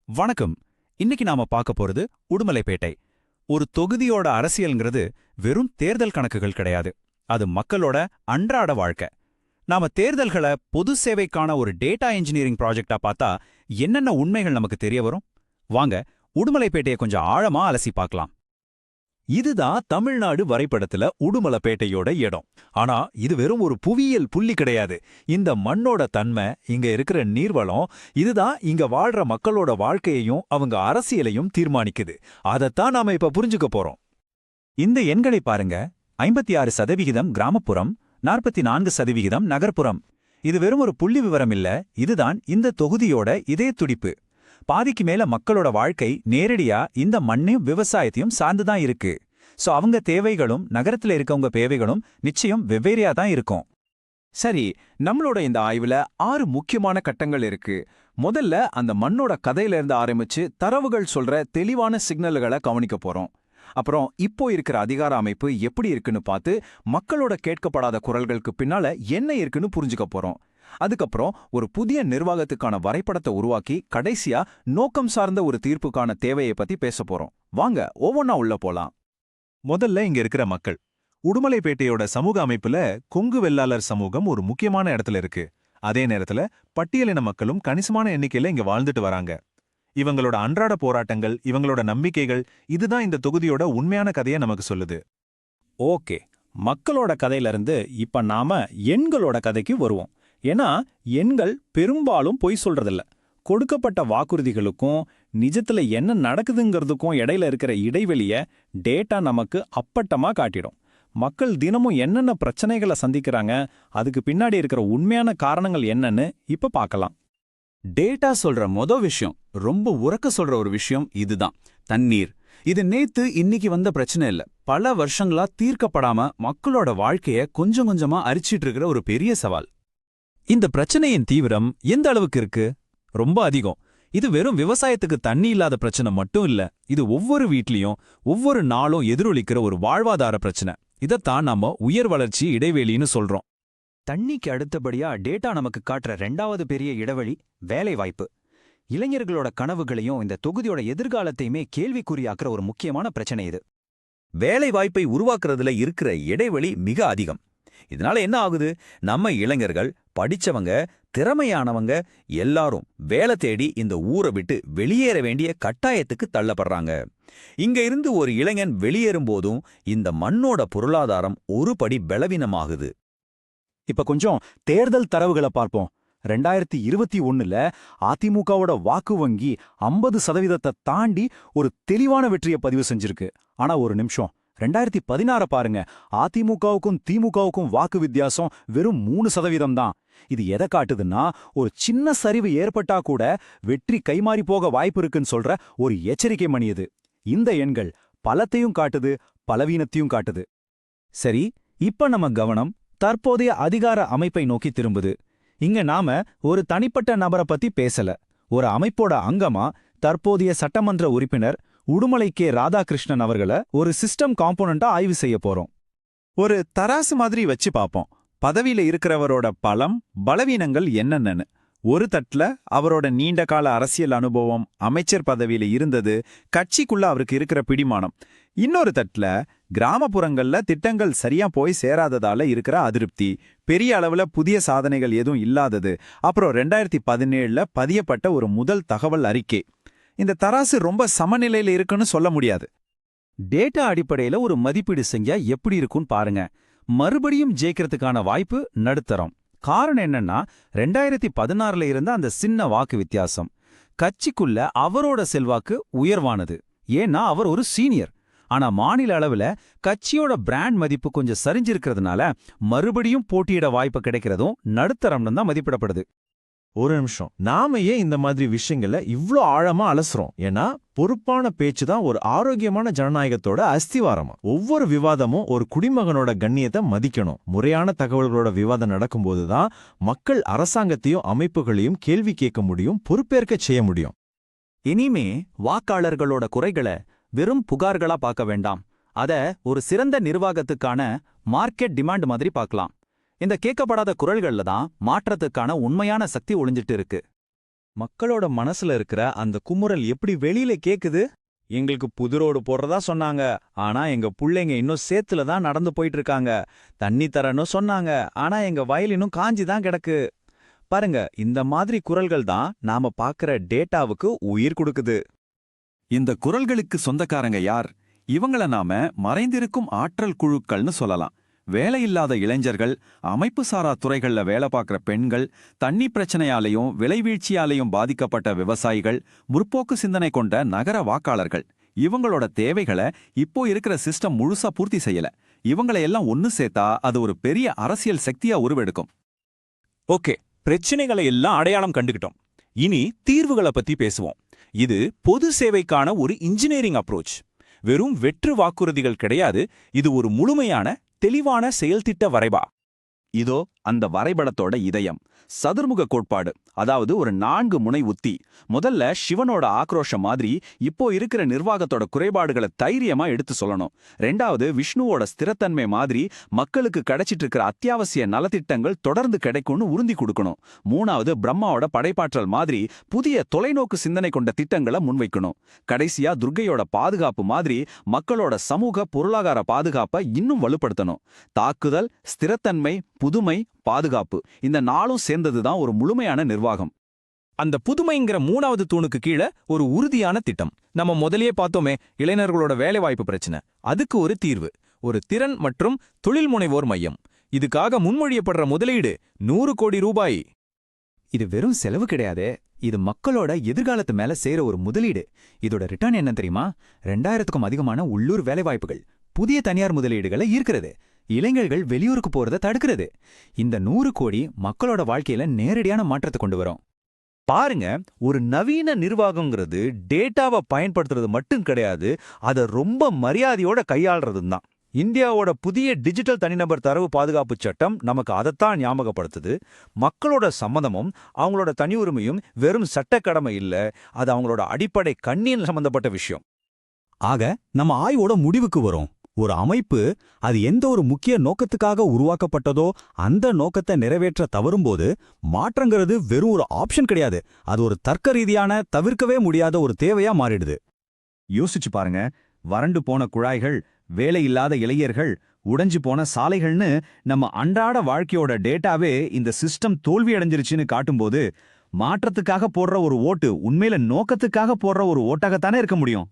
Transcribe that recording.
வணக்கம். இன்னைக்கு நாம பார்க்க போறது உடுமலைப்பேட்டை. ஒரு தொகுதியோட அரசியல்ங்கிறது வெறும் தேர்தல் கணக்குகள் கிடையாது. அது மக்களோட அன்றாட வாழ்க்கை. நாம தேர்தல்களை பொது சேவைக்கான ஒரு டேட்டா இன்ஜினியரிங் ப்ராஜெக்டா பார்த்தா என்னென்ன உண்மைகள் நமக்கு தெரிய வரும்? வாங்க, உடுமலைப்பேட்டையை கொஞ்சம் ஆழமா அலசி பார்க்கலாம். இதுதான் தமிழ்நாடு வரைபடத்துல உடுமலைப்பேட்டையோட இடம். ஆனா இது வெறும் ஒரு புவியியல் புள்ளி கிடையாது. இந்த மண்ணோட தன்மை, இங்க இருக்கிற நீர்வளம், இதுதான் இங்க வாழ்ற மக்களோட வாழ்க்கையையும் அவங்க அரசியலையும் தீர்மானிக்குது. அதத்தான் நாம இப்ப புரிஞ்சுக்க போறோம். இந்த எண்களை பாருங்க. 56% கிராமப்புறம், 44% நகர்ப்புறம். இது வெறும் ஒரு புள்ளி விவரம் இல்ல, இதுதான் இந்த தொகுதியோட இதய துடிப்பு. பாதிக்கு மேல மக்களோட வாழ்க்கை நேரடியா இந்த மண்ணையும் விவசாயத்தையும் சார்ந்துதான் இருக்கு. சோ அவங்க தேவைகளும் நகரத்துல இருக்கவங்க தேவைகளும் நிச்சயம் வெவ்வேறையா தான் இருக்கும். சரி, நம்மளோட இந்த ஆய்வுல 6 முக்கியமான கட்டங்கள் இருக்கு. முதல்ல அந்த மண்ணோட கதையில இருந்து ஆரம்பிச்சு தரவுகள் சொல்ற தெளிவான சிக்னல்களை கவனிக்க போறோம். அப்புறம் இப்போ இருக்கிற அதிகார அமைப்பு எப்படி இருக்குன்னு பார்த்து மக்களோட கேட்கப்படாத குரல்களுக்கு பின்னால என்ன இருக்குன்னு புரிஞ்சுக்க போறோம். அதுக்கப்புறம் ஒரு புதிய நிர்வாகத்துக்கான வரைபடத்தை உருவாக்கி கடைசியா நோக்கம் சார்ந்த ஒரு தீர்ப்புக்கான தேவையை பத்தி பேச போறோம். வாங்க ஒவ்வொன்னா உள்ள போலாம். முதல்ல இங்க இருக்கிற மக்கள். உடுமலைப்பேட்டையோட சமூக அமைப்புல கொங்கு வெள்ளாளர் சமூகம் ஒரு முக்கியமான இடத்துல இருக்கு. அதே நேரத்துல பட்டியலின மக்களும் கணிசமான எண்ணிக்கையில இங்க வாழ்ந்துட்டு வராங்க. இவங்களோட அன்றாட போராட்டங்கள், இவங்களோட நம்பிக்கைகள், இதுதான் இந்த தொகுதியோட உண்மையான கதையை நமக்கு சொல்லுது. ஓகே, மக்களோட கதையில இருந்து இப்ப நாம எண்களோட கதைக்கு வருவோம். ஏன்னா எண்கள் பெரும்பாலும் பொய் சொல்றதில்ல. கொடுக்கப்பட்ட வாக்குறுதிகளுக்கும் நிஜத்துல என்ன நடக்குதுங்கிறதுக்கும் இடையில இருக்கிற இடைவெளிய டேட்டா நமக்கு அப்பட்டமா காட்டிடும். மக்கள் தினமும் என்னென்ன பிரச்சனைகளை சந்திக்கிறாங்க, அதுக்கு பின்னாடி இருக்கிற உண்மையான காரணங்கள் என்னன்னு இப்ப பார்க்கலாம். டேட்டா சொல்ற விஷயம், ரொம்ப உரக்க சொல்ற ஒரு விஷயம் இதுதான்: தண்ணீர். இது நேத்து இன்னைக்கு வந்த பிரச்சனை இல்ல, பல வருஷங்களா தீர்க்கப்படாம மக்களோட வாழ்க்கைய கொஞ்சம் கொஞ்சமா அரிச்சிட்டு இருக்கிற ஒரு பெரிய சவால். இந்த பிரச்சனையின் தீவிரம் எந்த அளவுக்கு இருக்கு? ரொம்ப அதிகம். இது வெறும் விவசாயத்துக்கு தண்ணி இல்லாத பிரச்சனை மட்டும் இல்ல, இது ஒவ்வொரு வீட்லயும் ஒவ்வொரு நாளும் எதிரொலிக்கிற ஒரு வாழ்வாதார பிரச்சனை. இதத்தான் நாம உயர் வளர்ச்சி இடைவெளின்னு சொல்றோம். தண்ணிக்கு அடுத்தபடியா டேட்டா நமக்கு காட்டுற 2வது பெரிய இடைவெளி வேலைவாய்ப்பு. இளைஞர்களோட கனவுகளையும் இந்த தொகுதியோட எதிர்காலத்தையுமே கேள்விக்குறியாக்குற ஒரு முக்கியமான பிரச்சனை இது. வேலைவாய்ப்பை உருவாக்குறதுல இருக்கிற இடைவெளி மிக அதிகம். இதனால என்ன ஆகுது? நம்ம இளைஞர்கள், படிச்சவங்க, திறமையானவங்க எல்லாரும் வேலை தேடி இந்த ஊரை விட்டு வெளியேற வேண்டிய கட்டாயத்துக்கு தள்ளப்படுறாங்க. இங்க இருந்து ஒரு இளைஞன் வெளியேறும் போதும் இந்த மண்ணோட பொருளாதாரம் ஒரு படி பலவீனமாகுது. இப்ப கொஞ்சம் தேர்தல் தரவுகளை பார்ப்போம். 2021ல அதிமுகவோட வாக்கு வங்கி 50% தாண்டி ஒரு தெளிவான வெற்றியை பதிவு செஞ்சிருக்கு. ஆனா ஒரு நிமிஷம், 2016 பாருங்க. அதிமுகவுக்கும் திமுகவுக்கும் வாக்கு வித்தியாசம் வெறும் 3% தான். இது எதை காட்டுதுன்னா, ஒரு சின்ன சரிவு ஏற்பட்டா கூட வெற்றி கைமாறி போக வாய்ப்பு இருக்குன்னு சொல்ற ஒரு எச்சரிக்கை மணி இது. இந்த எண்கள் பலத்தையும் காட்டுது, பலவீனத்தையும் காட்டுது. சரி, இப்ப நம்ம கவனம் தற்போதைய அதிகார அமைப்பை நோக்கி திரும்புது. இங்க நாம ஒரு தனிப்பட்ட நபரை பத்தி பேசல, ஒரு அமைப்போட அங்கமா தற்போதைய சட்டமன்ற உறுப்பினர் உடுமலை கே. ராதாகிருஷ்ணன் அவர்களை ஒரு சிஸ்டம் காம்போனண்டா ஆய்வு செய்ய போறோம். ஒரு தராசு மாதிரி வச்சு பார்ப்போம். பதவியில இருக்கிறவரோட பலம், பலவீனங்கள் என்னென்னு. ஒரு தட்டுல அவரோட நீண்ட கால அரசியல் அனுபவம், அமைச்சர் பதவியில இருந்தது, கட்சிக்குள்ள அவருக்கு இருக்கிற பிடிமானம். இன்னொரு தட்டுல கிராமப்புறங்கள்ல திட்டங்கள் சரியா போய் சேராததால இருக்கிற அதிருப்தி, பெரிய அளவுல புதிய சாதனைகள் எதுவும் இல்லாதது, அப்புறம் 2017ல பதியப்பட்ட ஒரு முதல் தகவல் அறிக்கை. இந்த தராசு ரொம்ப சமநிலையில இருக்குன்னு சொல்ல முடியாது. டேட்டா அடிப்படையில ஒரு மதிப்பீடு செஞ்சா எப்படி இருக்குன்னு பாருங்க. மறுபடியும் ஜெயிக்கிறதுக்கான வாய்ப்பு நடுத்தரம். காரணம் என்னன்னா, 2016ல இருந்த அந்த சின்ன வாக்கு வித்தியாசம். கட்சிக்குள்ள அவரோட செல்வாக்கு உயர்வானது, ஏன்னா அவர் ஒரு சீனியர். ஆனா மாநில அளவுல கட்சியோட பிராண்ட் மதிப்பு கொஞ்சம் சரிஞ்சிருக்கிறதுனால மறுபடியும் போட்டியிட வாய்ப்பு கிடைக்கிறதும் நடுத்தரம்னு தான் மதிப்பிடப்படுது. ஒரு நிமிஷம், நாம ஏன் இந்த மாதிரி விஷயங்களை இவ்ளோ ஆழமா அலசுறோம்? ஏன்னா பொறுப்பான பேச்சு தான் ஒரு ஆரோக்கியமான ஜனநாயகத்தோட அஸ்திவாரமா. ஒவ்வொரு விவாதமும் ஒரு குடிமகனோட கண்ணியத்தை மதிக்கணும். முறையான தகவல்களோட விவாதம் நடக்கும்போதுதான் மக்கள் அரசாங்கத்தையும் அமைப்புகளையும் கேள்வி கேட்க முடியும், பொறுப்பேற்க செய்ய முடியும். இனிமே வாக்காளர்களோட குறைகளை வெறும் புகார்களா பார்க்க வேண்டாம், அத ஒரு சிறந்த நிர்வாகத்துக்கான மார்க்கெட் டிமாண்ட் மாதிரி பார்க்கலாம். இந்த கேட்கப்படாத குரல்கள்ல தான் மாற்றத்துக்கான உண்மையான சக்தி ஒளிஞ்சிட்டு இருக்கு. மக்களோட மனசுல இருக்கிற அந்த குமுறல் எப்படி வெளியில கேக்குது? எங்களுக்கு புது ரோடு போடுறதா சொன்னாங்க, ஆனா எங்க புள்ளைங்க இன்னும் சேத்துல தான் நடந்து போயிட்டு இருக்காங்க. தண்ணி தரன்னு சொன்னாங்க, ஆனா எங்க வயல் இன்னும் காஞ்சி தான் கிடக்கு. பாருங்க, இந்த மாதிரி குரல்கள் தான் நாம பாக்குற டேட்டாவுக்கு உயிர் கொடுக்குது. இந்த குரல்களுக்கு சொந்தக்காரங்க யார்? இவங்கள நாம மறைந்திருக்கும் ஆற்றல் குழுக்கள்னு சொல்லலாம். வேலையில்லாத இளைஞர்கள், அமைப்புசாரா துறைகள்ல வேலை பார்க்குற பெண்கள், தண்ணி பிரச்சனையாலையும் விலைவீழ்ச்சியாலையும் பாதிக்கப்பட்ட விவசாயிகள், முற்போக்கு சிந்தனை கொண்ட நகர வாக்காளர்கள். இவங்களோட தேவைகளை இப்போ இருக்கிற சிஸ்டம் முழுசா பூர்த்தி செய்யல. இவங்களை எல்லாம் ஒன்னு சேர்த்தா அது ஒரு பெரிய அரசியல் சக்தியா உருவெடுக்கும். ஓகே, பிரச்சனைகளை எல்லாம் அடையாளம் கண்டுகிட்டோம். இனி தீர்வுகளை பத்தி பேசுவோம். இது பொது சேவைக்கான ஒரு இன்ஜினியரிங் அப்ரோச். வெறும் வெற்று வாக்குறுதிகள் கிடையாது, இது ஒரு முழுமையான தெளிவான செயல்திட்ட வரைபா. இதோ அந்த வரைபடத்தோட இதயம், சதுர்முக கோட்பாடு. அதாவது ஒரு 4 முனை உத்தி. முதல்ல சிவனோட ஆக்ரோஷம் மாதிரி இப்போ இருக்கிற நிர்வாகத்தோட குறைபாடுகளை தைரியமா எடுத்து சொல்லணும். 2வது விஷ்ணுவோட ஸ்திரத்தன்மை மாதிரி மக்களுக்கு கிடைச்சிட்டு இருக்கிற அத்தியாவசிய நலத்திட்டங்கள் தொடர்ந்து கிடைக்கும்னு உறுதி கொடுக்கணும். 3வது பிரம்மாவோட படைப்பாற்றல் மாதிரி புதிய தொலைநோக்கு சிந்தனை கொண்ட திட்டங்களை முன்வைக்கணும். கடைசியா துர்க்கையோட பாதுகாப்பு மாதிரி மக்களோட சமூக பொருளாதார பாதுகாப்பை இன்னும் வலுப்படுத்தணும். தாக்குதல், ஸ்திரத்தன்மை, புதுமை, பாதுகாப்பு, இந்த 4ம் சேர்ந்ததுதான் ஒரு முழுமையான நிர்வாகம். அந்த புதுமைங்கிற 3வது தூணுக்கு கீழே ஒரு உறுதியான திட்டம். நம்ம முதலியே பார்த்தோமே, இளைஞர்களோட வேலைவாய்ப்பு பிரச்சனை. அதுக்கு ஒரு தீர்வு, ஒரு திறன் மற்றும் தொழில் முனைவோர் மையம். இதுக்காக முன்மொழியப்படுற முதலீடு 100 கோடி ரூபாய். இது வெறும் செலவு கிடையாதே, இது மக்களோட எதிர்காலத்து மேல செய்யற ஒரு முதலீடு. இதோட ரிட்டர்ன் என்ன தெரியுமா? 2000க்கும் அதிகமான உள்ளூர் வேலைவாய்ப்புகள், புதிய தனியார் முதலீடுகளை ஈர்க்கிறது, இளைஞர்கள் வெளியூருக்கு போறதை தடுக்கிறது. இந்த 100 கோடி மக்களோட வாழ்க்கையில நேரடியான மாற்றத்தை கொண்டு வரும். பாருங்க, ஒரு நவீன நிர்வாகங்கிறது டேட்டாவை பயன்படுத்துறது மட்டும் கிடையாது, அதை ரொம்ப மரியாதையோட கையாளுறதும் தான். இந்தியாவோட புதிய டிஜிட்டல் தனிநபர் தரவு பாதுகாப்பு சட்டம் நமக்கு அதைத்தான் ஞாபகப்படுத்துது. மக்களோட சம்மதமும் அவங்களோட தனி உரிமையும் வெறும் சட்டக்கடமை இல்ல, அது அவங்களோட அடிப்படை கண்ணியல் சம்பந்தப்பட்ட விஷயம். ஆக நம்ம ஆய்வோட முடிவுக்கு வரும். ஒரு அமைப்பு அது எந்த ஒரு முக்கிய நோக்கத்துக்காக உருவாக்கப்பட்டதோ அந்த நோக்கத்தை நிறைவேற்ற தவறும்போது மாற்றங்கிறது வெறும் ஒரு ஆப்ஷன் கிடையாது, அது ஒரு தர்க்க ரீதியான தவிர்க்கவே முடியாத ஒரு தேவையா மாறிடுது. யோசிச்சு பாருங்க, வறண்டு போன குழாய்கள், வேலையில்லாத இளைஞர்கள், உடைஞ்சு போன சாலைகள்னு நம்ம அன்றாட வாழ்க்கையோட டேட்டாவே இந்த சிஸ்டம் தோல்வி அடைஞ்சிருச்சுன்னு காட்டும்போது, மாற்றத்துக்காக போடுற ஒரு ஓட்டு உண்மையில நோக்கத்துக்காக போடுற ஒரு ஓட்டாகத்தானே இருக்க முடியும்.